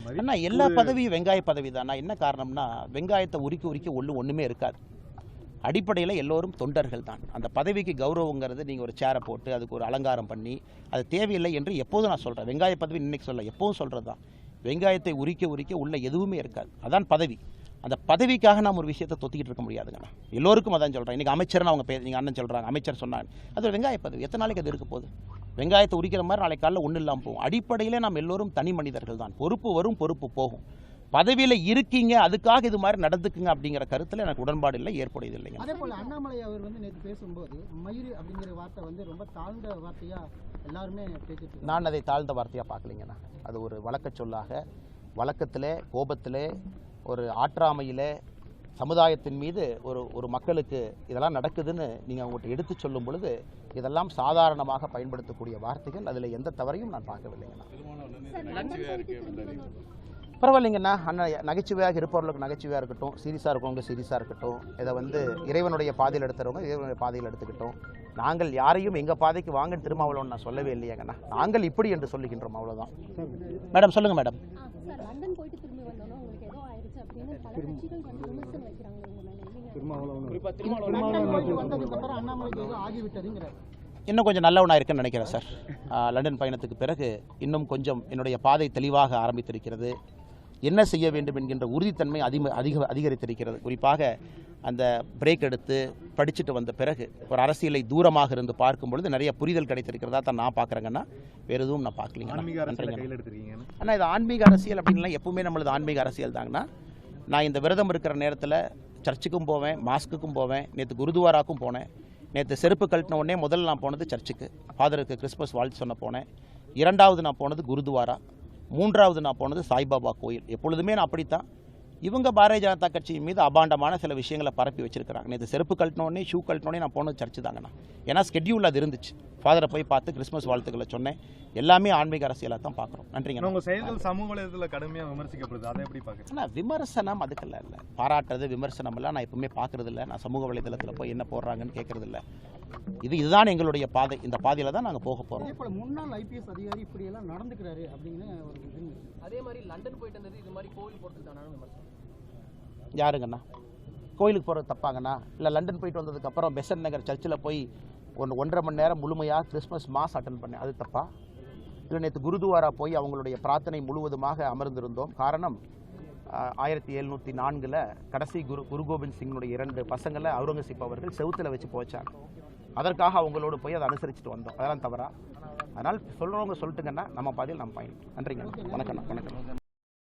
அண்ணா எல்லா பதவியும் வெங்காய பதவி தான். என்ன காரணம்னா வெங்காயத்தை உரிக்க ஒன்றுமே இருக்காது. அடிப்படையில் எல்லோரும் தொண்டர்கள் தான். அந்த பதவிக்கு கௌரவங்கிறது நீங்கள் ஒரு சேரை போட்டு அதுக்கு ஒரு அலங்காரம் பண்ணி அது தேவையில்லை என்று எப்போதும் நான் சொல்கிறேன். வெங்காய பதவி இன்னைக்கு சொல்ல எப்போதும் சொல்கிறது தான். வெங்காயத்தை உரிக்க உள்ள எதுவுமே இருக்காது. அதான் பதவி. அந்த பதவிக்காக நாம் ஒரு விஷயத்தை தொத்திக்கிட்டு இருக்க முடியாதுங்கண்ணா. எல்லோருக்கும் அதான் சொல்கிறேன். இன்றைக்கி அமைச்சர்னு அவங்க நீங்கள் அண்ணன் சொல்கிறாங்க, அமைச்சர் சொன்னாங்க, அது ஒரு வெங்காய பதவி. எத்தனை நாளைக்கு அது இருக்க போகுது? வெங்காயத்தை உரிக்கிற மாதிரி நாளைக்கு காலையில் ஒன்றும் இல்லாமல் போகும். அடிப்படையில் நாம் எல்லோரும் தனி மனிதர்கள் தான். பொறுப்பு வரும், பொறுப்பு போகும். பதவியில் இருக்கீங்க, அதுக்காக இது மாதிரி நடந்துக்குங்க அப்படிங்கிற கருத்தில் எனக்கு உடன்பாடு இல்லை, ஏற்புடையது இல்லைங்க. அதே போல் அண்ணாமலை அவர் நேற்று பேசும்போது மயிறு அப்படிங்கிற வார்த்தை ரொம்ப தாழ்ந்த வார்த்தையாக எல்லாருமே பேசிட்டு, நான் அதை தாழ்ந்த வார்த்தையாக பார்க்கலைங்கண்ணா. அது ஒரு வழக்க சொல்லாக, வழக்கத்திலே, கோபத்திலே, ஒரு ஆற்றாமையிலே, சமுதாயத்தின் மீது ஒரு மக்களுக்கு இதெல்லாம் நடக்குதுன்னு நீங்கள் அவங்கள்ட்ட எடுத்து சொல்லும் பொழுது இதெல்லாம் சாதாரணமாக பயன்படுத்தக்கூடிய வார்த்தைகள். அதில் எந்த தவறையும் நான் பார்க்கவில்லைங்கண்ணா. பரவாயில்லைங்கண்ணா. அண்ணன் நகைச்சுவையாக இருப்பவர்களுக்கு நகைச்சுவையாக இருக்கட்டும், சீரியஸாக இருக்கவங்க சீரியஸாக இருக்கட்டும். இதை இறைவனுடைய பாதையில் எடுத்துறவங்க இறைவனுடைய பாதையில் எடுத்துக்கிட்டோம். நாங்கள் யாரையும் எங்கள் பாதைக்கு வாங்க திருமாவளவன் நான் சொல்லவே இல்லையாங்கண்ணா. நாங்கள் இப்படி என்று சொல்லுகின்றோம், அவ்வளோதான். மேடம் சொல்லுங்கள் மேடம். இன்னும் கொஞ்சம் நல்லவனாக இருக்குன்னு நினைக்கிறேன் சார். லண்டன் பயணத்துக்கு பிறகு இன்னும் கொஞ்சம் என்னுடைய பாதை தெளிவாக ஆரம்பித்திருக்கிறது. என்ன செய்ய வேண்டும் என்கின்ற உறுதித்தன்மை அதிகரித்திருக்கிறது. குறிப்பாக அந்த பிரேக் எடுத்து படிச்சுட்டு வந்த பிறகு ஒரு அரசியலை தூரமாக இருந்து பார்க்கும் பொழுது நிறைய புரிதல் கிடைத்திருக்கிறதா தான் நான் பார்க்குறேங்கன்னா. வேறு எதுவும் நான் பார்க்கலீங்க. ஆனால் இது ஆன்மீக அரசியல் அப்படின்லாம் எப்பவுமே நம்மளது ஆன்மீக அரசியல் தாங்கண்ணா. நான் இந்த விரதம் இருக்கிற நேரத்தில் சர்ச்சுக்கும் போவேன், மாஸ்க்குக்கும் போவேன், நேற்று குருதுவாராக்கும் போனேன். நேற்று செருப்பு கழட்டின உடனே முதல்ல நான் போனது சர்ச்சுக்கு, ஃபாதருக்கு கிறிஸ்மஸ் வாழ்த்து சொன்ன போனேன். இரண்டாவது நான் போனது குருதுவாரா. மூன்றாவது நான் போனது சாய்பாபா கோயில். எப்பொழுதுமே நான் அப்படித்தான். இவங்க பாரதிய ஜனதா கட்சியின் மீது அபாண்டமான சில விஷயங்களை பரப்பி வச்சிருக்கிறாங்க. நேற்று செருப்பு கழட்டினோடனே ஷூ கழட்டினோடனே நான் போனது சர்ச்சு தாங்கண்ணா. ஏன்னா ஸ்கெட்யூல் அது இருந்துச்சு. ஃபாதரை போய் பார்த்து கிறிஸ்மஸ் வாழ்த்துக்களை சொன்னேன். எல்லாமே ஆன்மீக அரசியலாக தான் பார்க்குறோம். நன்றிங்க. உங்கள் செயல்கள் சமூக வலைதளத்தில் கடுமையாக விமர்சிக்கப்படுது, அதை எப்படி பார்க்குறேன்? ஆனால் விமர்சனம் அதுக்கெல்லாம் இல்லை. பாராட்டுறது விமர்சனம் எல்லாம் நான் எப்பவுமே பார்க்குறது இல்லை. நான் சமூக வலைதளத்தில் போய் என்ன போடுறாங்கன்னு கேட்கறது இல்லை. இதுதான் எங்களுடைய பாதை. இந்த பாதையில் தான் நாங்கள் போக போகிறோம். அதே போல் முன்னாள் ஐபிஎஸ் அதிகாரி இப்படியெல்லாம் நடந்துக்கிறாரு அப்படின்னு ஒரு அதே மாதிரி லண்டன் போயிட்டு வந்தது இது மாதிரி கோவில் போகிறதுக்கு தானே விமர்சனம். யாருங்கண்ணா கோயிலுக்கு போகிறது தப்பாங்கண்ணா? இல்லை லண்டன் போயிட்டு வந்ததுக்கப்புறம் பெசன்ட் நகர் சர்ச்சில் போய் 1.5 மணி நேரம் முழுமையாக கிறிஸ்மஸ் மாஸ் அட்டன் பண்ணேன், அது தப்பா? இல்லை நேற்று குருதுவாரா போய் அவங்களுடைய பிரார்த்தனை முழுவதுமாக அமர்ந்திருந்தோம். காரணம் 1704 கடைசி குரு கோபிந்த் சிங்கினுடைய 2 பசங்களை அவுரங்கசீப் அவர்கள் செவுத்தில் வச்சு போச்சாங்க. அதற்காக அவங்களோடு போய் அதை அனுசரிச்சுட்டு வந்தோம். அதெல்லாம் தவறா? அதனால் சொல்கிறவங்க சொல்லிட்டுங்கன்னா நம்ம பாதையில் நம்ம பயணிக்கும். நன்றிங்க. வணக்கம்.